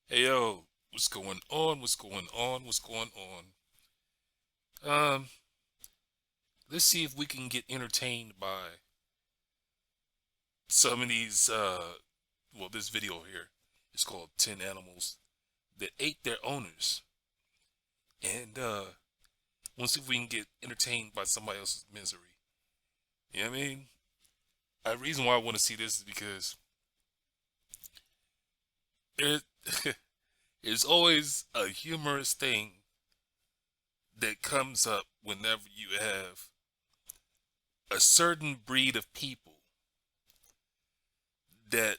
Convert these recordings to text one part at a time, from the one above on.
Hey yo, what's going on? What's going on? What's going on? Let's see if we can get entertained by some of these well, this video here is called 10 Animals That Ate Their Owners. And we'll see if we can get entertained by somebody else's misery. You know what I mean? The reason why I want to see this is because it it's always a humorous thing that comes up whenever you have a certain breed of people that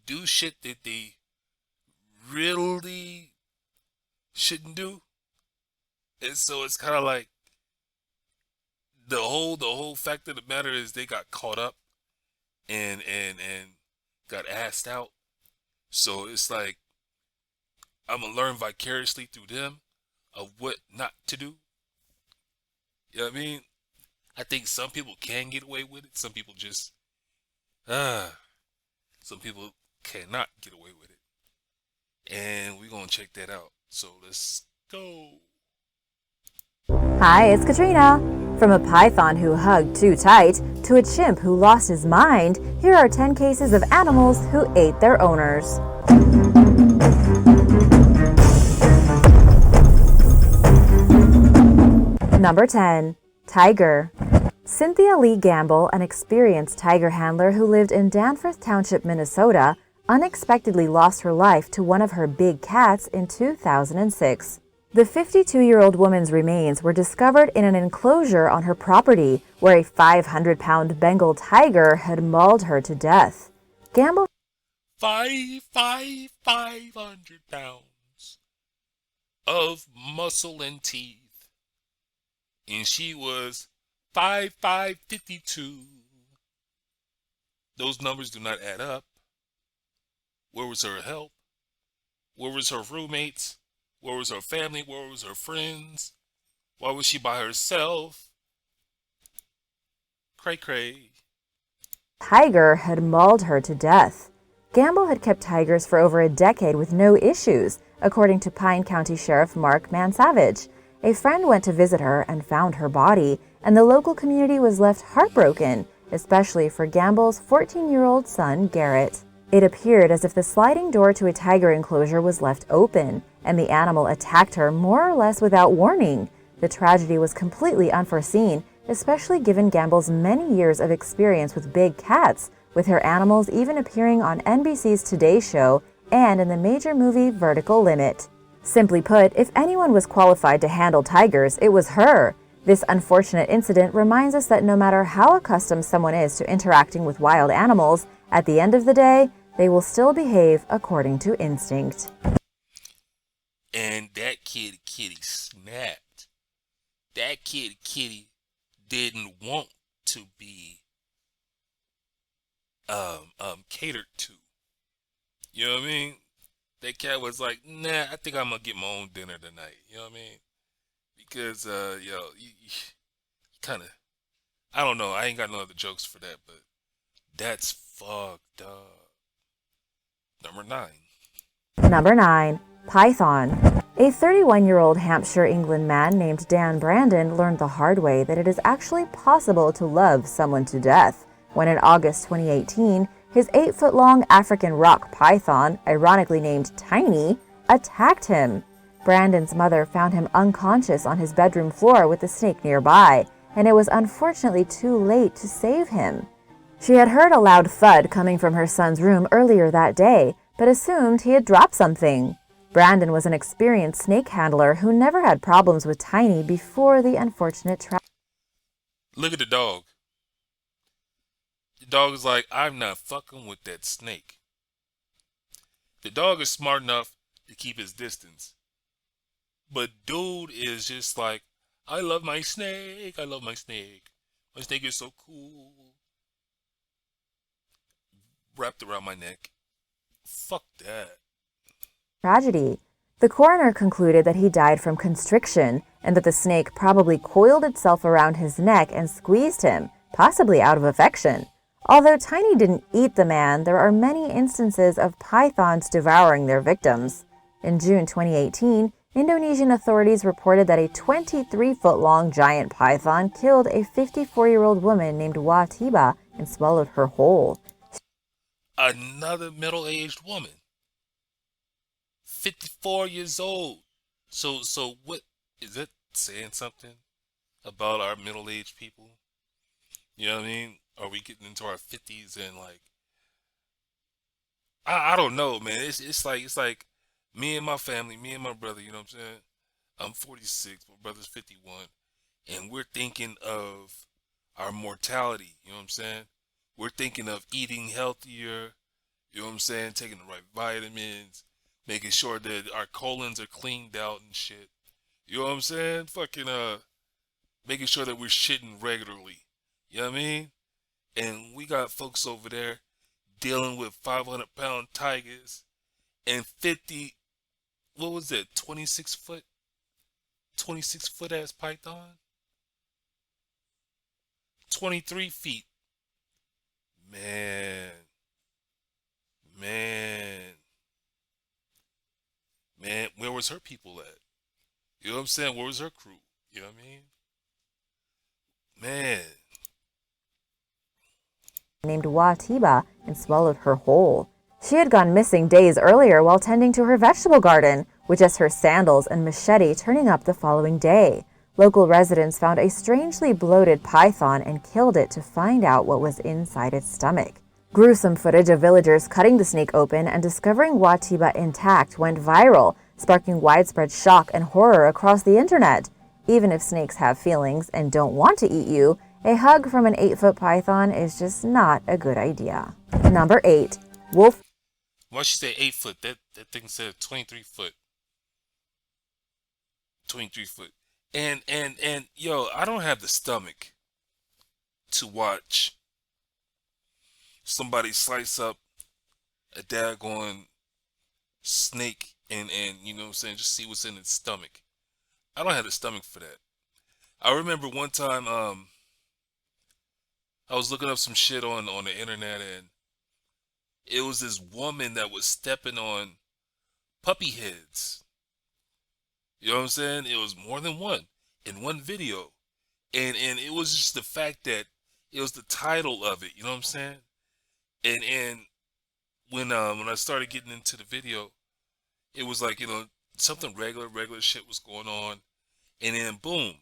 do shit that they really shouldn't do. And so it's kind of like the whole fact of the matter is they got caught up and got asked out. So it's like I'm gonna learn vicariously through them of what not to do. You know what I mean? I think some people can get away with it. Some people just ah, some people cannot get away with it. And we're gonna check that out. So let's go. Hi, it's Katrina. From a python who hugged too tight to a chimp who lost his mind, here are 10 cases of animals who ate their owners. Number 10. Tiger. Cynthia Lee Gamble, an experienced tiger handler who lived in Danforth Township, Minnesota, unexpectedly lost her life to one of her big cats in 2006. The 52-year-old woman's remains were discovered in an enclosure on her property where a 500-pound Bengal tiger had mauled her to death. Gamble 500 pounds of muscle and teeth. And she was 5'52". Those numbers do not add up. Where was her help? Where was her roommates? Where was her family? Where was her friends? Why was she by herself? Cray cray. tiger had mauled her to death. Gamble had kept tigers for over a decade with no issues, according to Pine County Sheriff Mark Mansavage. A friend went to visit her and found her body, and the local community was left heartbroken, especially for Gamble's 14-year-old son, Garrett. It appeared as if the sliding door to a tiger enclosure was left open, and the animal attacked her more or less without warning. The tragedy was completely unforeseen, especially given Gamble's many years of experience with big cats, with her animals even appearing on NBC's Today Show and in the major movie Vertical Limit. Simply put, if anyone was qualified to handle tigers, it was her. This unfortunate incident reminds us that no matter how accustomed someone is to interacting with wild animals, at the end of the day, they will still behave according to instinct. And that kitty snapped. That kitty didn't want to be catered to. You know what I mean? That cat was like, nah, I think I'm gonna get my own dinner tonight. You know what I mean? Because you kind of, I don't know. I ain't got no other jokes for that, but that's fucked up. Number 9. Number 9. Python. A 31-year-old Hampshire, England man named Dan Brandon learned the hard way that it is actually possible to love someone to death when in August 2018, his 8-foot-long African rock python, ironically named Tiny, attacked him. Brandon's mother found him unconscious on his bedroom floor with the snake nearby, and it was unfortunately too late to save him. She had heard a loud thud coming from her son's room earlier that day, but assumed he had dropped something. Brandon was an experienced snake handler who never had problems with Tiny before the unfortunate tragedy. Look at the dog. The dog is like, I'm not fucking with that snake. The dog is smart enough to keep his distance. But dude is just like, I love my snake. I love my snake. My snake is so cool. Wrapped around my neck. Fuck that. The coroner concluded that he died from constriction and that the snake probably coiled itself around his neck and squeezed him, possibly out of affection. Although Tiny didn't eat the man, there are many instances of pythons devouring their victims. In June 2018, Indonesian authorities reported that a 23-foot-long giant python killed a 54-year-old woman named Watiba and swallowed her whole. Another middle-aged woman, 54 years old. So what is it saying something about our middle-aged people? You know what I mean? Are we getting into our 50s and like I don't know, man. It's like me and my family, me and my brother, you know what I'm saying? I'm 46, my brother's 51, and we're thinking of our mortality, you know what I'm saying? We're thinking of eating healthier, you know what I'm saying? Taking the right vitamins, making sure that our colons are cleaned out and shit. You know what I'm saying? Fucking making sure that we're shitting regularly. You know what I mean? And we got folks over there dealing with 500-pound tigers and 50, what was it, 26 foot ass python? 23 feet. Man, man, man, where was her people at? You know what I'm saying? Where was her crew? You know what I mean? Man, Named Watiba and swallowed her whole. She had gone missing days earlier while tending to her vegetable garden, with just her sandals and machete turning up the following day. Local residents found a strangely bloated python and killed it to find out what was inside its stomach. Gruesome footage of villagers cutting the snake open and discovering Watiba intact went viral, sparking widespread shock and horror across the internet. Even if snakes have feelings and don't want to eat you, a hug from an 8-foot python is just not a good idea. Number 8. Wolf. why she say 8 foot? That thing said 23 foot. 23 foot. And yo, I don't have the stomach to watch somebody slice up a daggone snake and you know what I'm saying, just see what's in its stomach. I don't have the stomach for that. I remember one time I was looking up some shit on the internet, and it was this woman that was stepping on puppy heads. You know what I'm saying? It was more than one in one video. And it was just the fact that it was the title of it, you know what I'm saying? And when I started getting into the video, it was like, you know, something regular shit was going on, and then boom,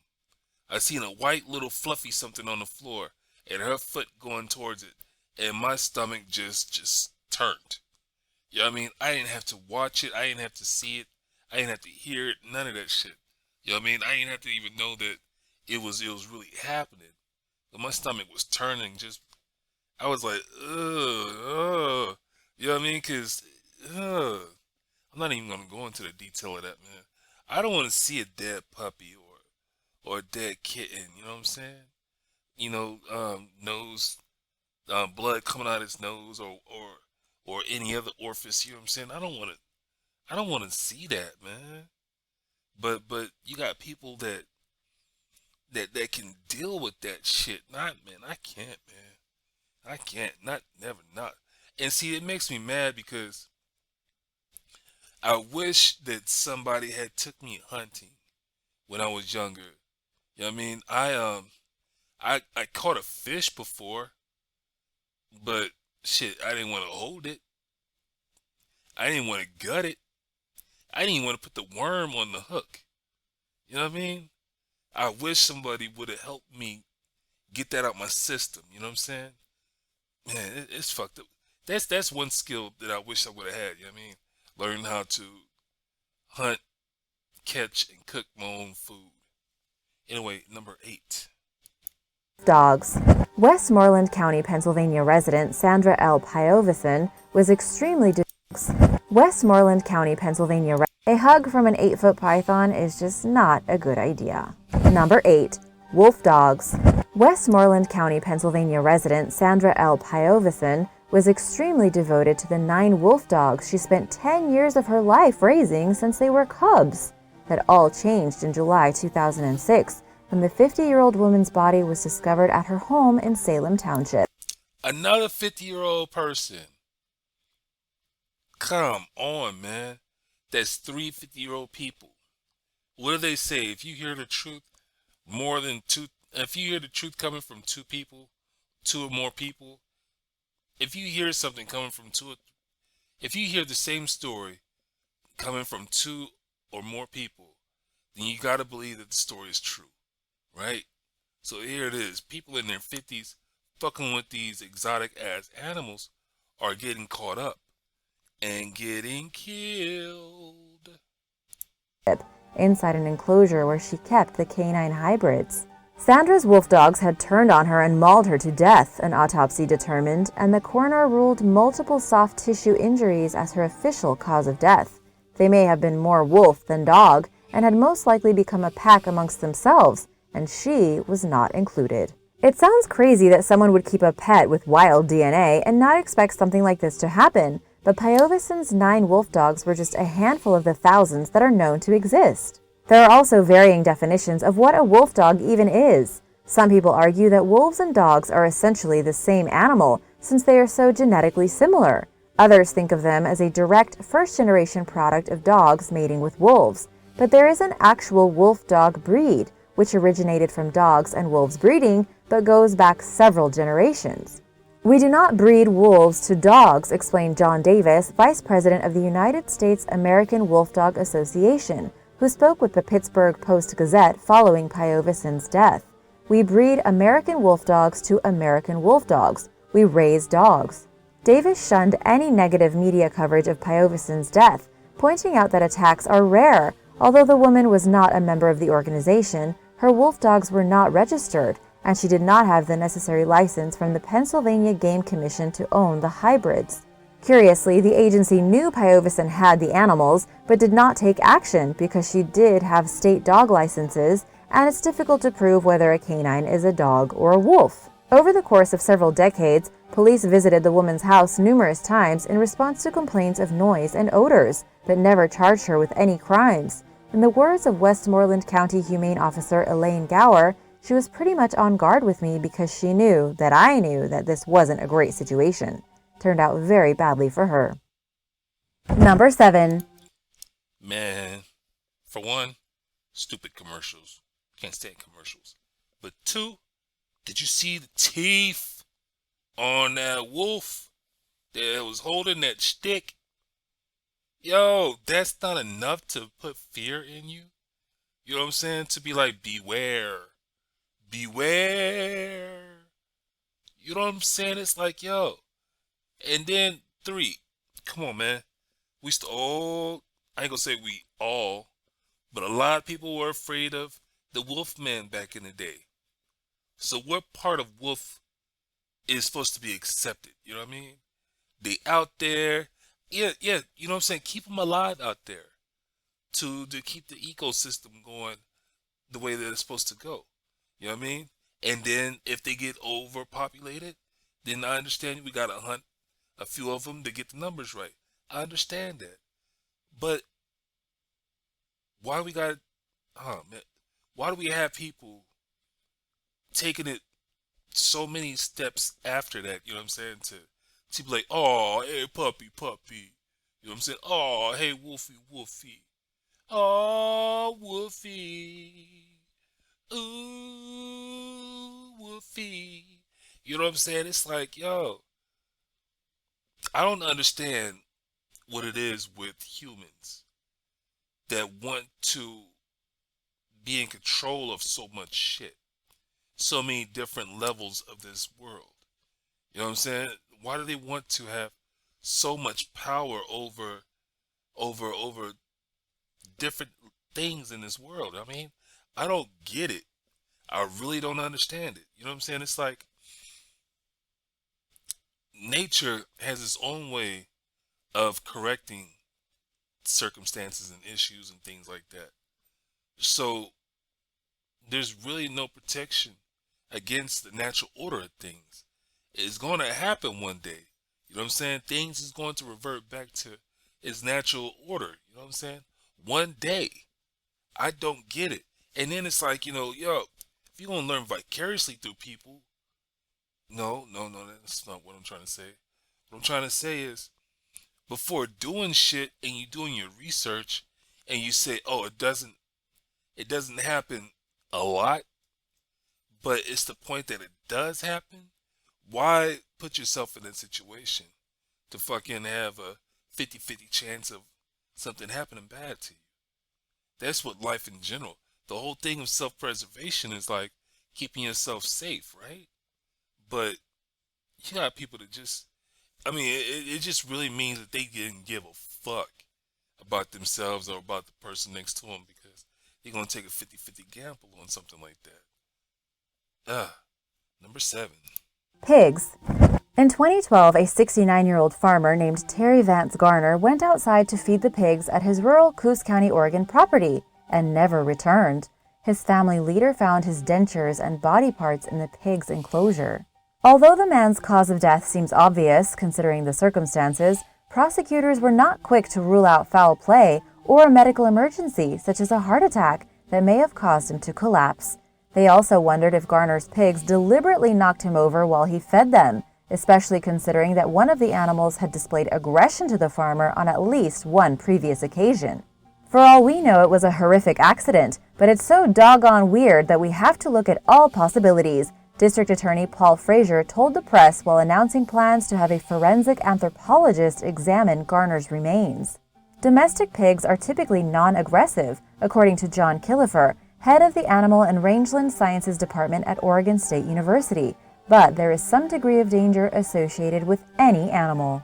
I seen a white little fluffy something on the floor and her foot going towards it, and my stomach just turned. You know what I mean? I didn't have to watch it, I didn't have to see it, I didn't have to hear it, none of that shit. You know what I mean? I didn't have to even know that it was really happening. But my stomach was turning, just I was like, ugh. You know what I mean? Cause I'm not even gonna go into the detail of that, man. I don't want to see a dead puppy or a dead kitten. You know what I'm saying? You know, nose, blood coming out his nose, or any other orifice. You know what I'm saying? I don't want to see that, man. But you got people that can deal with that shit. Not man, I can't, man. I can't. Not never not. And see, it makes me mad because I wish that somebody had took me hunting when I was younger. You know what I mean? I caught a fish before, but shit, I didn't want to hold it. I didn't want to gut it. I didn't even want to put the worm on the hook. You know what I mean? I wish somebody would have helped me get that out my system. You know what I'm saying? Man, it's fucked up. That's one skill that I wish I would have had. You know what I mean? Learn how to hunt, catch, and cook my own food. Anyway, number 8. Dogs. Westmoreland County, Pennsylvania resident Sandra L. Piovison was extremely Westmoreland County, Pennsylvania. A hug from an 8-foot python is just not a good idea. Number 8. Wolf dogs. Westmoreland County, Pennsylvania resident Sandra L. Piovison was extremely devoted to the 9 wolf dogs she spent 10 years of her life raising since they were cubs. That all changed in July 2006 when the 50-year-old woman's body was discovered at her home in Salem Township. Another 50-year-old person. Come on, man. That's three 50-year-old people. What do they say? If you hear the truth more than two, if you hear the truth coming from two people, two or more people, if you hear something coming from two, if you hear the same story coming from two or more people, then you got to believe that the story is true, right? So here it is. People in their 50s fucking with these exotic ass animals are getting caught up and getting killed. inside an enclosure where she kept the canine hybrids. Sandra's wolf dogs had turned on her and mauled her to death, an autopsy determined, and the coroner ruled multiple soft tissue injuries as her official cause of death. They may have been more wolf than dog, and had most likely become a pack amongst themselves, and she was not included. It sounds crazy that someone would keep a pet with wild DNA and not expect something like this to happen, but Pyovison's 9 wolf dogs were just a handful of the thousands that are known to exist. There are also varying definitions of what a wolf dog even is. Some people argue that wolves and dogs are essentially the same animal since they are so genetically similar. Others think of them as a direct first-generation product of dogs mating with wolves. But there is an actual wolf dog breed, which originated from dogs and wolves breeding, but goes back several generations. We do not breed wolves to dogs, explained John Davis, Vice President of the United States American Wolfdog Association, who spoke with the Pittsburgh Post-Gazette following Pyovison's death. We breed American wolf dogs to American wolf dogs. We raise dogs. Davis shunned any negative media coverage of Pyovison's death, pointing out that attacks are rare. Although the woman was not a member of the organization, her wolf dogs were not registered, and she did not have the necessary license from the Pennsylvania Game Commission to own the hybrids. Curiously, the agency knew Pyovison had the animals, but did not take action because she did have state dog licenses, and it's difficult to prove whether a canine is a dog or a wolf. Over the course of several decades, police visited the woman's house numerous times in response to complaints of noise and odors, but never charged her with any crimes. In the words of Westmoreland County Humane Officer Elaine Gower, she was pretty much on guard with me because she knew that I knew that this wasn't a great situation. Turned out very badly for her. Number 7. Man, for one, stupid commercials. Can't stand commercials. But two, did you see the teeth on that wolf that was holding that stick? Yo, that's not enough to put fear in you. You know what I'm saying? To be like, beware, beware. You know what I'm saying? It's like, yo. And then three, come on, man. We used to all, I ain't gonna say we all, but a lot of people were afraid of the Wolfman back in the day. So what part of wolf is supposed to be accepted? You know what I mean? They out there, yeah. You know what I'm saying? Keep them alive out there to keep the ecosystem going the way that it's supposed to go. You know what I mean? And then if they get overpopulated, then I understand we gotta hunt a few of them to get the numbers right. I understand that, but why we got? Oh man, why do we have people taking it so many steps after that? You know what I'm saying? To be like, oh, hey puppy, puppy. You know what I'm saying? Oh, hey Wolfie, Wolfie. Oh, Wolfie. Ooh, Wolfie. You know what I'm saying? It's like, yo, I don't understand what it is with humans that want to be in control of so much shit, so many different levels of this world. You know what I'm saying? Why do they want to have so much power over different things in this world? I mean, I don't get it. I really don't understand it. You know what I'm saying? It's like nature has its own way of correcting circumstances and issues and things like that. So there's really no protection against the natural order of things. It's going to happen one day. You know what I'm saying? Things is going to revert back to its natural order. You know what I'm saying? One day. I don't get it. And then it's like, yo, if you're going to learn vicariously through people, No, no, no, that's not what I'm trying to say. What I'm trying to say is before doing shit and you doing your research and you say, "Oh, it doesn't happen a lot, but it's the point that it does happen." Why put yourself in that situation to fucking have a 50-50 chance of something happening bad to you? That's what life in general. The whole thing of self-preservation is like keeping yourself safe, right? But you got people that just, I mean, it just really means that they didn't give a fuck about themselves or about the person next to them because they're going to take a 50-50 gamble on something like that. Number seven. Pigs. In 2012, a 69-year-old farmer named Terry Vance Garner went outside to feed the pigs at his rural Coos County, Oregon property and never returned. His family later found his dentures and body parts in the pig's enclosure. Although the man's cause of death seems obvious, considering the circumstances, prosecutors were not quick to rule out foul play or a medical emergency, such as a heart attack, that may have caused him to collapse. They also wondered if Garner's pigs deliberately knocked him over while he fed them, especially considering that one of the animals had displayed aggression to the farmer on at least one previous occasion. For all we know, it was a horrific accident, but it's so doggone weird that we have to look at all possibilities. District Attorney Paul Frazier told the press while announcing plans to have a forensic anthropologist examine Garner's remains. Domestic pigs are typically non-aggressive, according to John Killefer, head of the Animal and Rangeland Sciences Department at Oregon State University, but there is some degree of danger associated with any animal.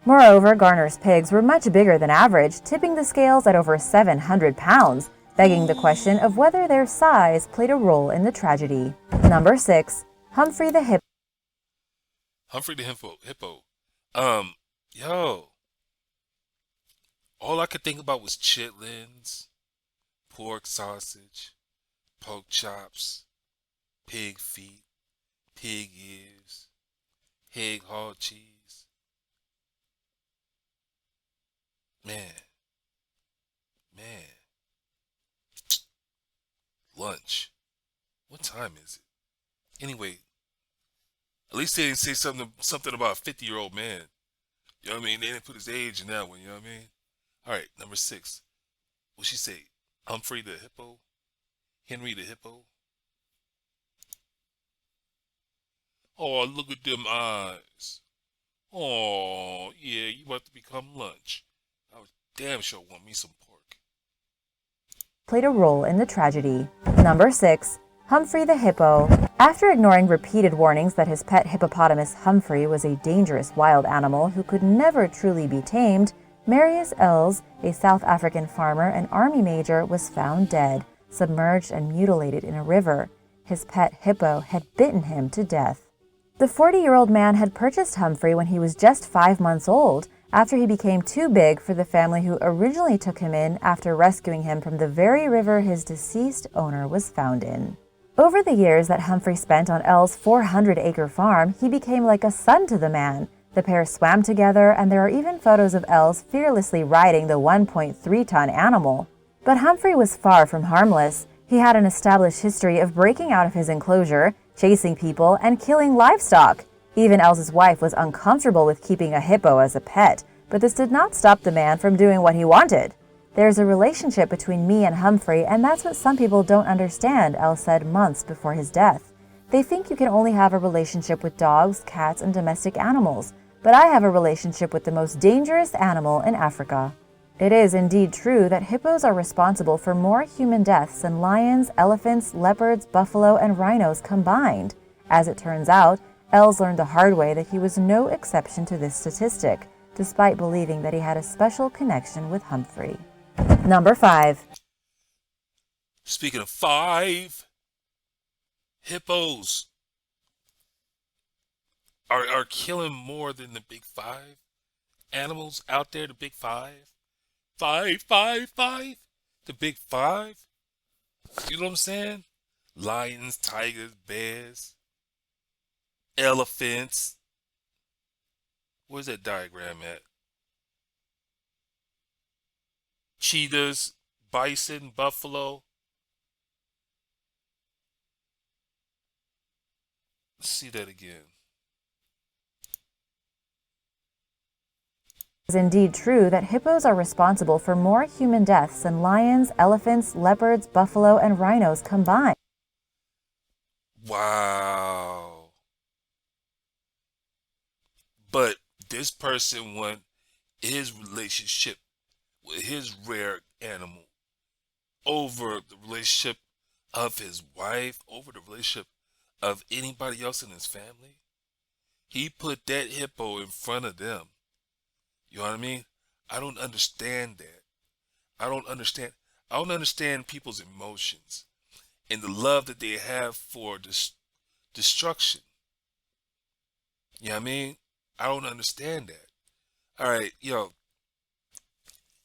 Moreover, Garner's pigs were much bigger than average, tipping the scales at over 700 pounds, begging the question of whether their size played a role in the tragedy. Number 6. Humphrey the Hippo. Humphrey the Hippo. Um, yo, all I could think about was chitlins, pork sausage, pork chops, pig feet, pig ears, pig hard cheese. Man, man, lunch. What time is it? Anyway, at least they didn't say something about a 50-year-old man. You know what I mean? They didn't put his age in that one, you know what I mean? All right, number 6. What'd she say? Humphrey the Hippo? Henry the Hippo? Oh, look at them eyes. Oh, yeah, you about to become lunch. I was damn sure want me some pork. Played a role in the tragedy. Number 6. Humphrey the Hippo. After ignoring repeated warnings that his pet hippopotamus Humphrey was a dangerous wild animal who could never truly be tamed, Marius Els, a South African farmer and army major, was found dead, submerged and mutilated in a river. His pet hippo had bitten him to death. The 40-year-old man had purchased Humphrey when he was just 5 months old, after he became too big for the family who originally took him in after rescuing him from the very river his deceased owner was found in. Over the years that Humphrey spent on Elle's 400-acre farm, he became like a son to the man. The pair swam together, and there are even photos of Els fearlessly riding the 1.3-ton animal. But Humphrey was far from harmless. He had an established history of breaking out of his enclosure, chasing people, and killing livestock. Even Elle's wife was uncomfortable with keeping a hippo as a pet, but this did not stop the man from doing what he wanted. "There's a relationship between me and Humphrey, and that's what some people don't understand," Elle said months before his death. "They think you can only have a relationship with dogs, cats, and domestic animals, but I have a relationship with the most dangerous animal in Africa." It is indeed true that hippos are responsible for more human deaths than lions, elephants, leopards, buffalo, and rhinos combined. As it turns out, Els learned the hard way that he was no exception to this statistic, despite believing that he had a special connection with Humphrey. Number 5. Speaking of 5, hippos are killing more than the big 5 animals out there, the big 5. Five, five, five. The big 5. You know what I'm saying? Lions, tigers, bears, elephants. Where's that diagram at? Cheetahs, bison, buffalo. Let's see that again. It is indeed true that hippos are responsible for more human deaths than lions, elephants, leopards, buffalo, and rhinos combined. Wow. But this person went his relationship with his rare animal over the relationship of his wife, over the relationship of anybody else in his family. He put that hippo in front of them. You know what I mean? I don't understand that. I don't understand. I don't understand people's emotions and the love that they have for destruction. You know what I mean? I don't understand that. All right, you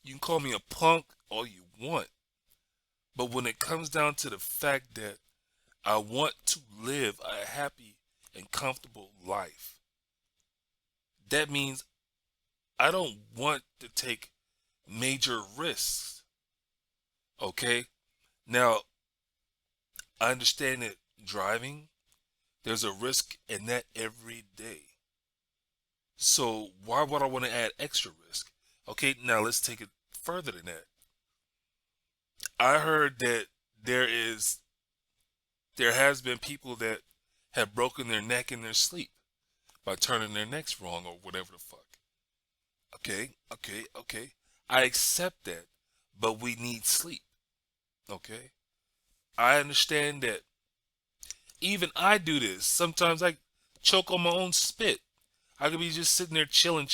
can call me a punk all you want, but when it comes down to the fact that I want to live a happy and comfortable life, that means I don't want to take major risks. Okay? Now, I understand that driving, there's a risk in that every day. So why would I want to add extra risk? Okay, now let's take it further than that. I heard that there is there has been people that have broken their neck in their sleep by turning their necks wrong or whatever the fuck. Okay, okay, okay. I accept that, but we need sleep. Okay? I understand that even I do this. Sometimes I choke on my own spit. I could be just sitting there chilling.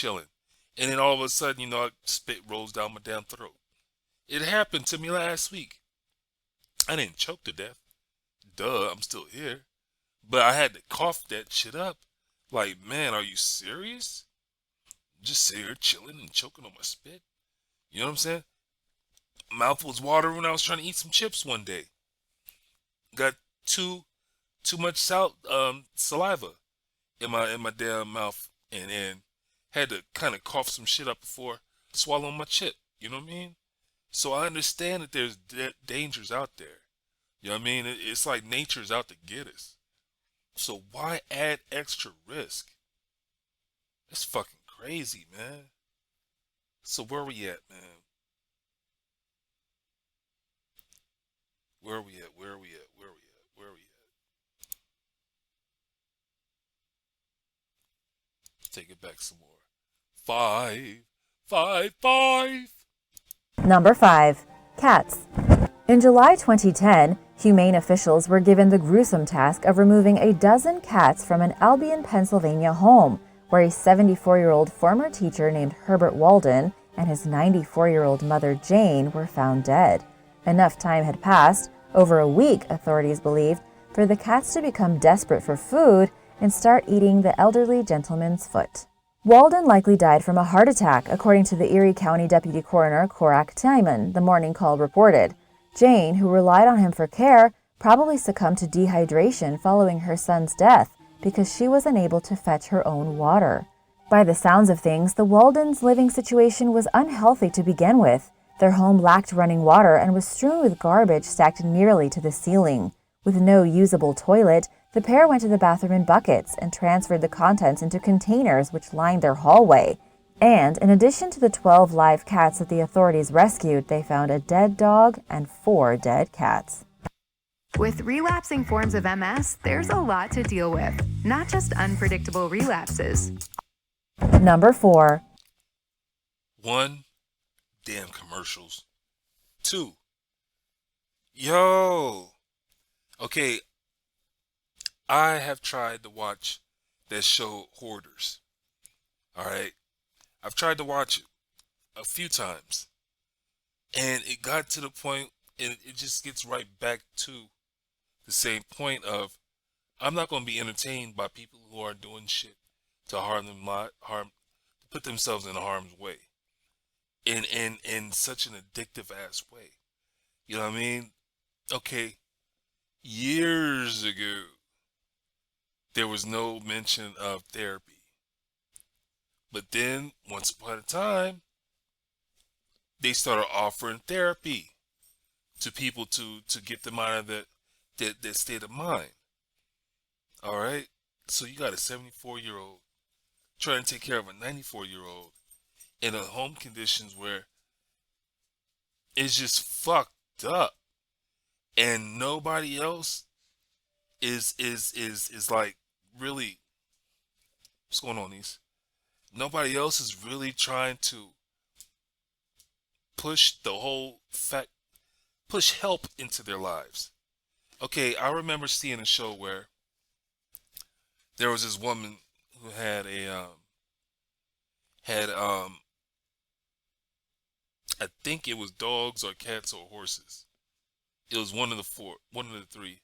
And then all of a sudden, spit rolls down my damn throat. It happened to me last week. I didn't choke to death. Duh, I'm still here. But I had to cough that shit up. Like, man, are you serious? Just sit here chilling and choking on my spit. You know what I'm saying? Mouth was watering when I was trying to eat some chips one day. Got too much saliva in my damn mouth, and had to kind of cough some shit up before swallowing my chip. You know what I mean? So I understand that there's dangers out there. You know what I mean? It's like nature's out to get us. So why add extra risk? That's fucking crazy, man. So where we at, man? Where are we at? Where are we at? Where are we at? Where are we at? Let's take it back some more. Five, five, five. Number 5. Cats. In July 2010, humane officials were given the gruesome task of removing a dozen cats from an Albion, Pennsylvania home, where a 74-year-old former teacher named Herbert Walden and his 94-year-old mother Jane were found dead. Enough time had passed, over a week, authorities believed, for the cats to become desperate for food and start eating the elderly gentleman's foot. Walden likely died from a heart attack, according to the Erie County Deputy Coroner Korak Timon, the Morning Call reported. Jane, who relied on him for care, probably succumbed to dehydration following her son's death because she was unable to fetch her own water. By the sounds of things, the Waldens' living situation was unhealthy to begin with. Their home lacked running water and was strewn with garbage stacked nearly to the ceiling. With no usable toilet, the pair went to the bathroom in buckets and transferred the contents into containers which lined their hallway. And in addition to the 12 live cats that the authorities rescued, they found a dead dog and 4 dead cats. With relapsing forms of MS, there's a lot to deal with, not just unpredictable relapses. Number 4. 1. Damn commercials. 2. Yo. Okay, I have tried to watch that show Hoarders. Alright? I've tried to watch it a few times. And it got to the point, and it just gets right back to the same point of I'm not going to be entertained by people who are doing shit to put themselves in harm's way in such an addictive ass way. You know what I mean? Okay, years ago, there was no mention of therapy. But then, once upon a time, they started offering therapy to people to get them out of that state of mind. All right? So you got a 74-year-old trying to take care of a 94-year-old, in a home conditions where it's just fucked up, and nobody else is like really what's going on these. Nobody else is really trying to push the whole fact push help into their lives. Okay, I remember seeing a show where there was this woman who had I think it was dogs or cats or horses. It was one of the four, one of the three,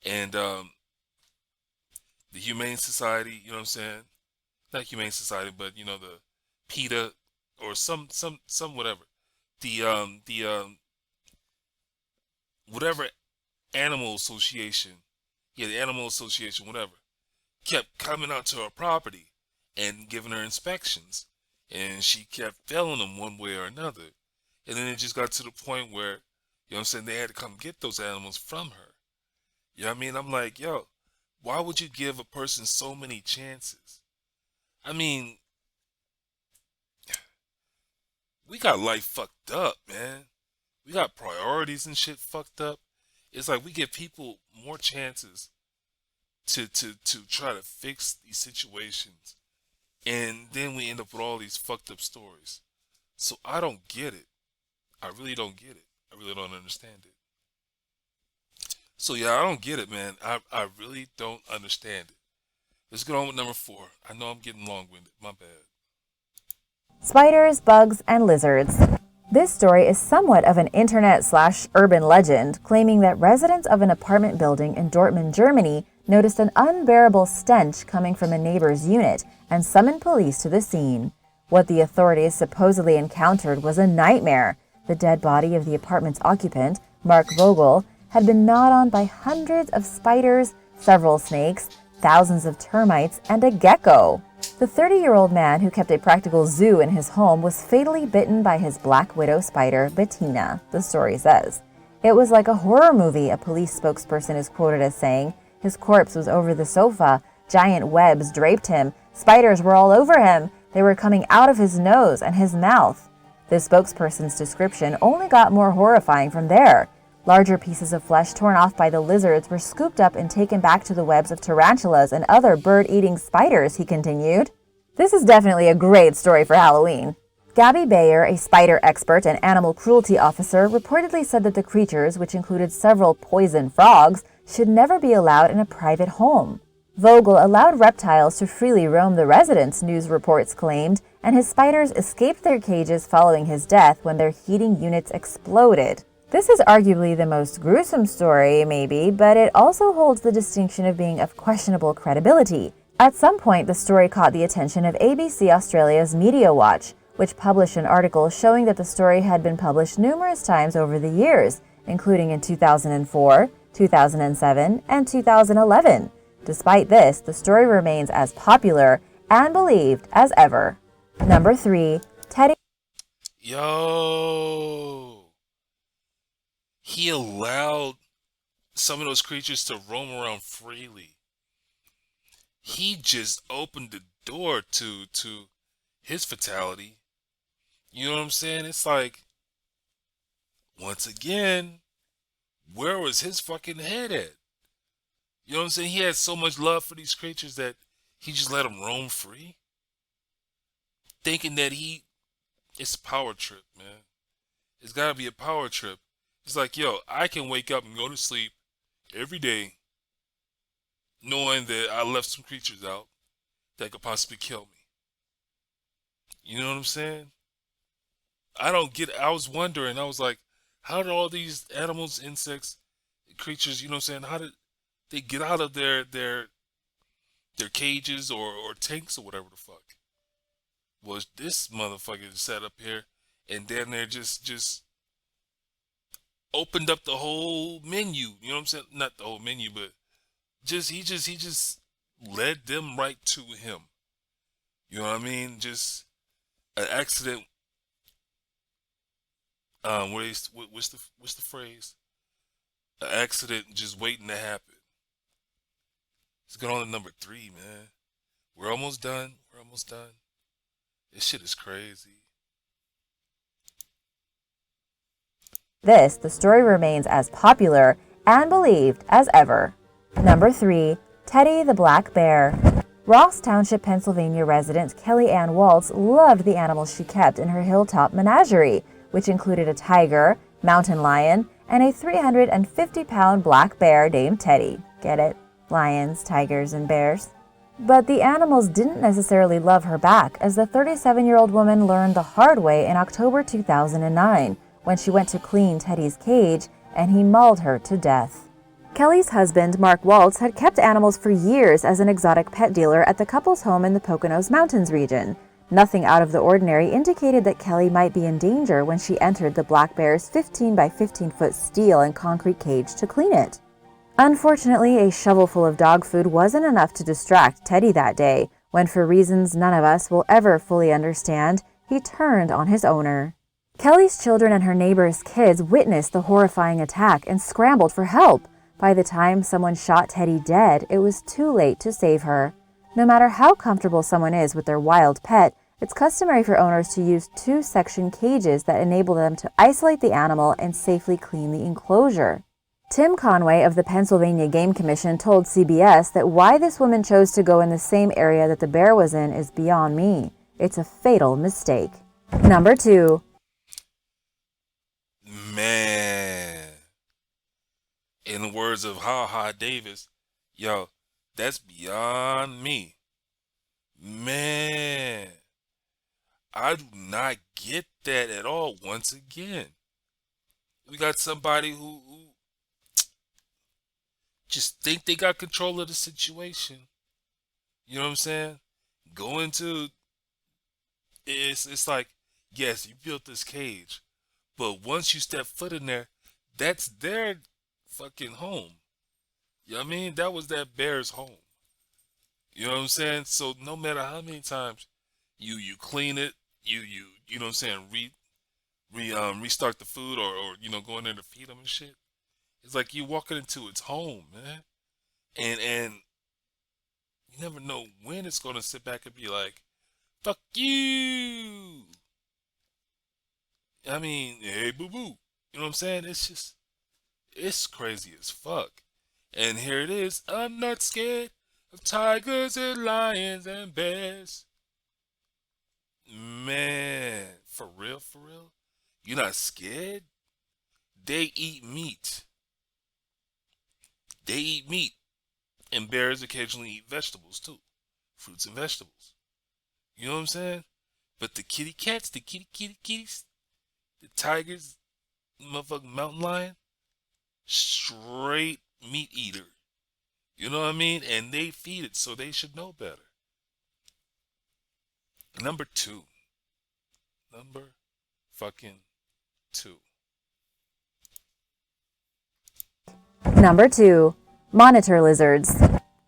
and the Humane Society. You know what I'm saying? Not Humane Society, but you know the PETA or some whatever. The whatever animal association, yeah, the animal association, whatever, kept coming out to her property and giving her inspections, and she kept failing them one way or another, and then it just got to the point where, you know what I'm saying, they had to come get those animals from her. You know what I mean? I'm like, yo, why would you give a person so many chances? I mean, we got life fucked up, man. We got priorities and shit fucked up. It's like we give people more chances to try to fix these situations, and then we end up with all these fucked up stories. So I don't get it. I really don't get it. I really don't understand it. So yeah, I don't get it, man. I really don't understand it. Let's get on with number 4. I know I'm getting long-winded. My bad. Spiders, bugs, and lizards. This story is somewhat of an internet/urban legend, claiming that residents of an apartment building in Dortmund, Germany, noticed an unbearable stench coming from a neighbor's unit and summoned police to the scene. What the authorities supposedly encountered was a nightmare. The dead body of the apartment's occupant, Mark Vogel, had been gnawed on by hundreds of spiders, several snakes, thousands of termites, and a gecko. The 30-year-old man who kept a practical zoo in his home was fatally bitten by his black widow spider, Bettina, the story says. It was like a horror movie, a police spokesperson is quoted as saying. His corpse was over the sofa, giant webs draped him, spiders were all over him, they were coming out of his nose and his mouth. The spokesperson's description only got more horrifying from there. Larger pieces of flesh torn off by the lizards were scooped up and taken back to the webs of tarantulas and other bird-eating spiders, he continued. This is definitely a great story for Halloween. Gabby Bayer, a spider expert and animal cruelty officer, reportedly said that the creatures, which included several poison frogs, should never be allowed in a private home. Vogel allowed reptiles to freely roam the residence, news reports claimed, and his spiders escaped their cages following his death when their heating units exploded. This is arguably the most gruesome story, maybe, but it also holds the distinction of being of questionable credibility. At some point, the story caught the attention of ABC Australia's Media Watch, which published an article showing that the story had been published numerous times over the years, including in 2004, 2007, and 2011. Despite this, the story remains as popular and believed as ever. Number 3. Teddy. Yo, he allowed some of those creatures to roam around freely. He just opened the door to his fatality. You know what I'm saying? It's like, once again, where was his fucking head at? You know what I'm saying? He had so much love for these creatures that he just let them roam free, thinking that it's a power trip, man. It's gotta be a power trip. It's like, yo, I can wake up and go to sleep every day knowing that I left some creatures out that could possibly kill me. You know what I'm saying? I don't get I was wondering, I was like, how did all these animals, insects, creatures, you know what I'm saying, how did they get out of their cages or tanks or whatever the fuck? Was this motherfucker sat up here and damn near just opened up the whole menu. You know what I'm saying? Not the whole menu, but he just led them right to him. You know what I mean? Just an accident. What's the phrase? An accident just waiting to happen. Let's get on to number 3, man. We're almost done. We're almost done. This shit is crazy. The story remains as popular and believed as ever. Number 3. Teddy the Black Bear. Ross Township, Pennsylvania resident Kelly Ann Waltz loved the animals she kept in her hilltop menagerie, which included a tiger, mountain lion, and a 350-pound black bear named Teddy. Get it? Lions, tigers, and bears. But the animals didn't necessarily love her back, as the 37-year-old woman learned the hard way in October 2009, when she went to clean Teddy's cage and he mauled her to death. Kelly's husband, Mark Waltz, had kept animals for years as an exotic pet dealer at the couple's home in the Poconos Mountains region. Nothing out of the ordinary indicated that Kelly might be in danger when she entered the black bear's 15 by 15-foot steel and concrete cage to clean it. Unfortunately, a shovelful of dog food wasn't enough to distract Teddy that day, when for reasons none of us will ever fully understand, he turned on his owner. Kelly's children and her neighbor's kids witnessed the horrifying attack and scrambled for help. By the time someone shot Teddy dead, it was too late to save her. No matter how comfortable someone is with their wild pet, it's customary for owners to use two-section cages that enable them to isolate the animal and safely clean the enclosure. Tim Conway of the Pennsylvania Game Commission told CBS that why this woman chose to go in the same area that the bear was in is beyond me. It's a fatal mistake. Number 2. Man. In the words of Ha Ha Davis, yo, that's beyond me. Man. I do not get that at all once again. We got somebody who just think they got control of the situation. You know what I'm saying? Go into it's like, yes, you built this cage, but once you step foot in there, that's their fucking home. You know what I mean? That was that bear's home. You know what I'm saying? So no matter how many times you clean it, you know what I'm saying, restart the food or go in there to feed them and shit. It's like you walking into its home, man. And you never know when it's gonna sit back and be like, fuck you. I mean, hey boo boo. You know what I'm saying? It's crazy as fuck. And here it is. I'm not scared of tigers and lions and bears. Man, for real, for real? You're not scared? They eat meat. They eat meat. And bears occasionally eat vegetables too. Fruits and vegetables. You know what I'm saying? But the kitty cats, the kitties, the tigers, motherfucking mountain lion, straight meat eater. You know what I mean? And they feed it, so they should know better. Number 2. Number fucking 2. Number 2. Monitor lizards.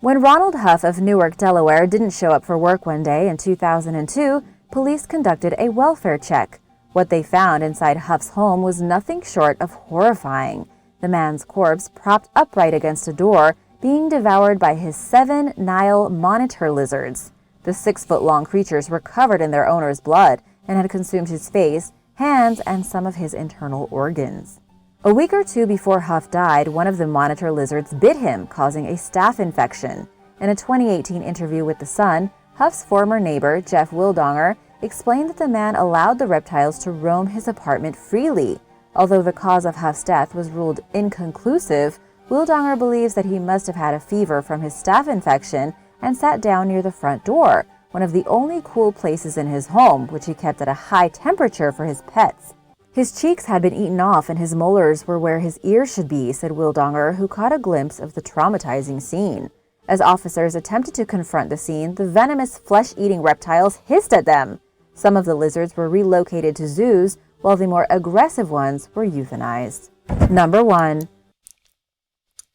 When Ronald Huff of Newark, Delaware didn't show up for work one day in 2002, police conducted a welfare check. What they found inside Huff's home was nothing short of horrifying. The man's corpse propped upright against a door, being devoured by his 7 Nile monitor lizards. The 6-foot-long creatures were covered in their owner's blood and had consumed his face, hands, and some of his internal organs. A week or two before Huff died, one of the monitor lizards bit him, causing a staph infection. In a 2018 interview with The Sun, Huff's former neighbor, Jeff Wildonger, explained that the man allowed the reptiles to roam his apartment freely. Although the cause of Huff's death was ruled inconclusive, Wildonger believes that he must have had a fever from his staph infection and sat down near the front door, one of the only cool places in his home, which he kept at a high temperature for his pets. His cheeks had been eaten off and his molars were where his ears should be, said Wildonger, who caught a glimpse of the traumatizing scene. As officers attempted to confront the scene, the venomous flesh-eating reptiles hissed at them. Some of the lizards were relocated to zoos, while the more aggressive ones were euthanized. Number 1.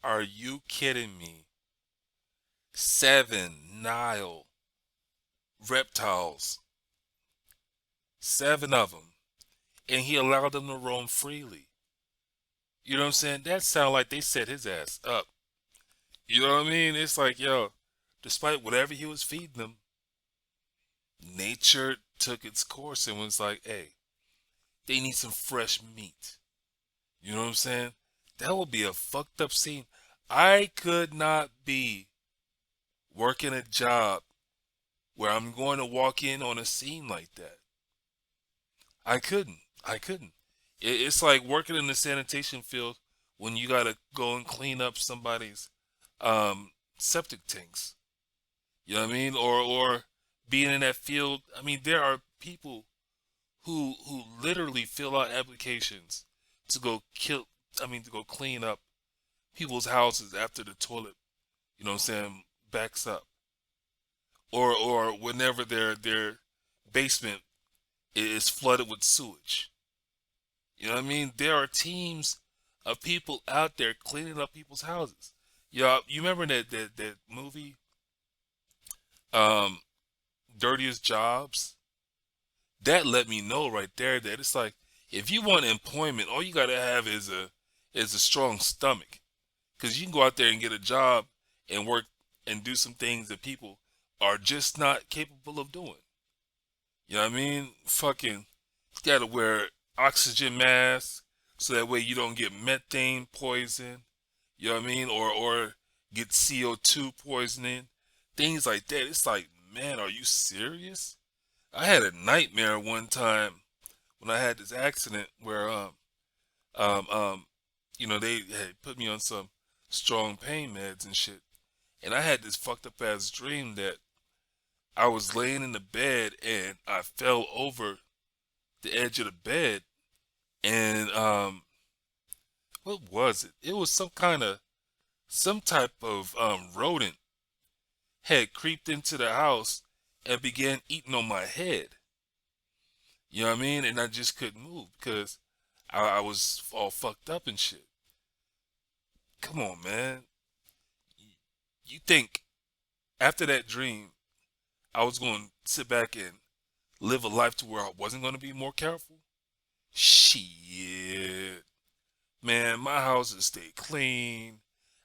Are you kidding me? 7 Nile reptiles. 7 of them. And he allowed them to roam freely. You know what I'm saying? That sounded like they set his ass up. You know what I mean? It's like, yo, despite whatever he was feeding them, nature took its course and was like, hey, they need some fresh meat. You know what I'm saying? That would be a fucked up scene. I could not be working a job where I'm going to walk in on a scene like that. I couldn't. I couldn't. It's like working in the sanitation field when you gotta go and clean up somebody's um, septic tanks. You know what I mean? Or being in that field. I mean, there are people who literally fill out applications to go kill. I mean, to go clean up people's houses after the toilet. You know what I'm saying? Backs up. Or whenever their basement is flooded with sewage. You know what I mean? There are teams of people out there cleaning up people's houses. You remember that movie, um, Dirtiest Jobs? That let me know right there that it's like if you want employment, all you gotta have is a strong stomach, because you can go out there and get a job and work and do some things that people are just not capable of doing. You know what I mean? Fucking, you gotta wear oxygen masks so that way you don't get methane poison. You know what I mean? Or get CO2 poisoning, things like that. It's like, man, are you serious? I had a nightmare one time when I had this accident where um um they had put me on some strong pain meds and shit, and I had this fucked up ass dream that I was laying in the bed and I fell over the edge of the bed, and what was it? It was some type of rodent had creeped into the house and began eating on my head. You know what I mean? And I just couldn't move because I was all fucked up and shit. Come on, man. You think after that dream I was going to sit back and live a life to where I wasn't going to be more careful? Shit. Man, my houses stay clean.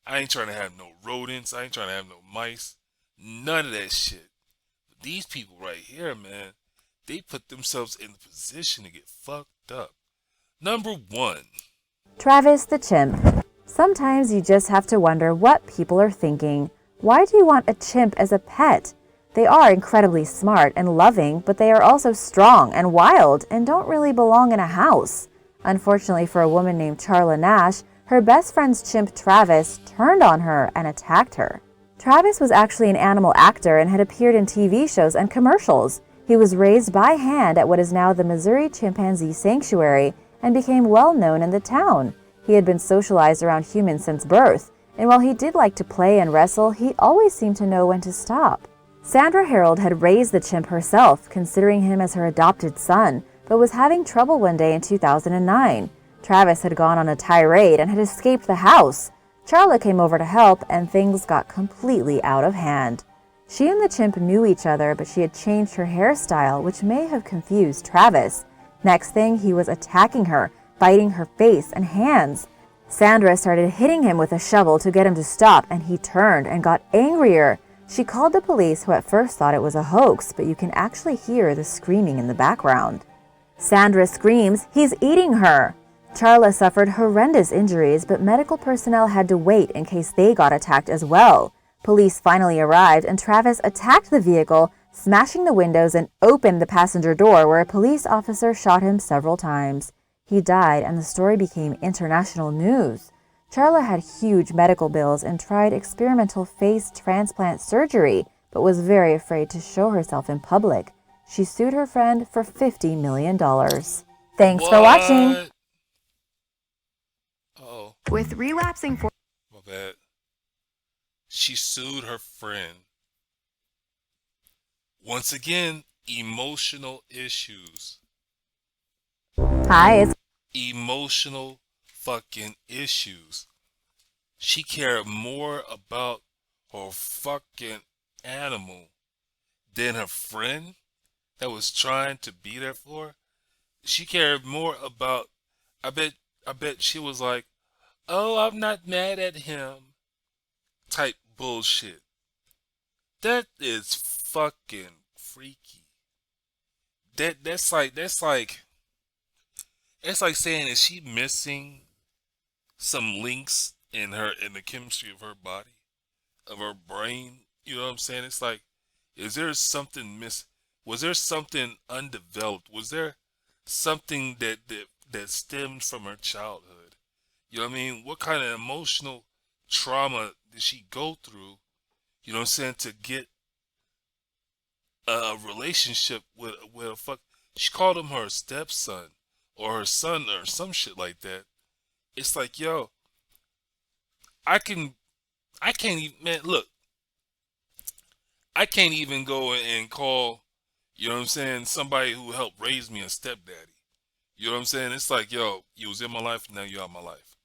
I ain't trying to have no rodents. I ain't trying to have no mice. None of that shit. But these people right here, man, they put themselves in the position to get fucked up. Number one. Travis the chimp. Sometimes you just have to wonder what people are thinking. Why do you want a chimp as a pet? They are incredibly smart and loving, but they are also strong and wild and don't really belong in a house. Unfortunately for a woman named Charla Nash, her best friend's chimp Travis turned on her and attacked her. Travis was actually an animal actor and had appeared in TV shows and commercials. He was raised by hand at what is now the Missouri Chimpanzee Sanctuary and became well known in the town. He had been socialized around humans since birth, and while he did like to play and wrestle, he always seemed to know when to stop. Sandra Harold had raised the chimp herself, considering him as her adopted son, but was having trouble one day in 2009. Travis had gone on a tirade and had escaped the house. Charla came over to help, and things got completely out of hand. She and the chimp knew each other, but she had changed her hairstyle, which may have confused Travis. Next thing, he was attacking her, biting her face and hands. Sandra started hitting him with a shovel to get him to stop, and he turned and got angrier. She called the police, who at first thought it was a hoax, but you can actually hear the screaming in the background. Sandra screams, "He's eating her!" Charla suffered horrendous injuries, but medical personnel had to wait in case they got attacked as well. Police finally arrived, and Travis attacked the vehicle, smashing the windows and opened the passenger door, where a police officer shot him several times. He died, and the story became international news. Charla had huge medical bills and tried experimental face transplant surgery, but was very afraid to show herself in public. She sued her friend for $50 million. Thanks for watching. What? Oh, With relapsing for my bad. She sued her friend. Once again, emotional issues. Hi, it's Emotional fucking issues. She cared more about her fucking animal than her friend that was trying to be there for her. She cared more about, I bet she was like, "Oh, I'm not mad at him," type bullshit. That is fucking freaky. That's like it's like saying, is she missing some links in the chemistry of her body, of her brain. You know what I'm saying? It's like, is there something miss? Was there something undeveloped? Was there something that stemmed from her childhood? You know what I mean? What kind of emotional trauma did she go through? You know what I'm saying, to get a relationship with a fuck. She called him her stepson or her son or some shit like that. It's like, yo, I can, I can't even, man, look, I can't even go and call, you know what I'm saying, somebody who helped raise me a stepdaddy. You know what I'm saying? It's like, yo, you was in my life, now you out my life.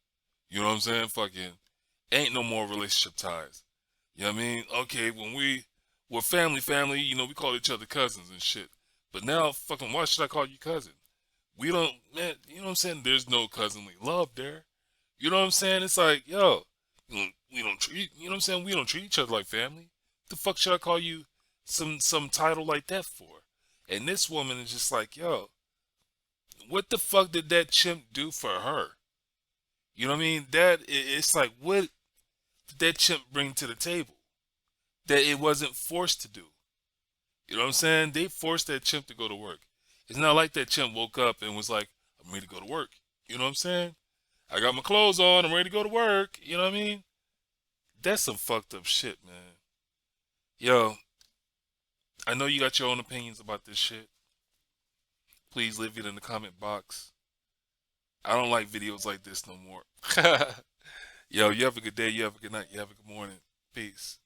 You know what I'm saying? Fucking, ain't no more relationship ties. You know what I mean? Okay, when we were family, you know, we called each other cousins and shit. But now, fucking, why should I call you cousin? We don't, man, you know what I'm saying? There's no cousinly love there. You know what I'm saying? It's like, yo, we don't treat, you know what I'm saying? We don't treat each other like family. The fuck should I call you some title like that for? And this woman is just like, yo, what the fuck did that chimp do for her? You know what I mean? It's like, what did that chimp bring to the table that it wasn't forced to do? You know what I'm saying? They forced that chimp to go to work. It's not like that chimp woke up and was like, I'm ready to go to work. You know what I'm saying? I got my clothes on, I'm ready to go to work. You know what I mean? That's some fucked up shit, man. Yo, I know you got your own opinions about this shit. Please leave it in the comment box. I don't like videos like this no more. Yo, you have a good day, you have a good night, you have a good morning. Peace.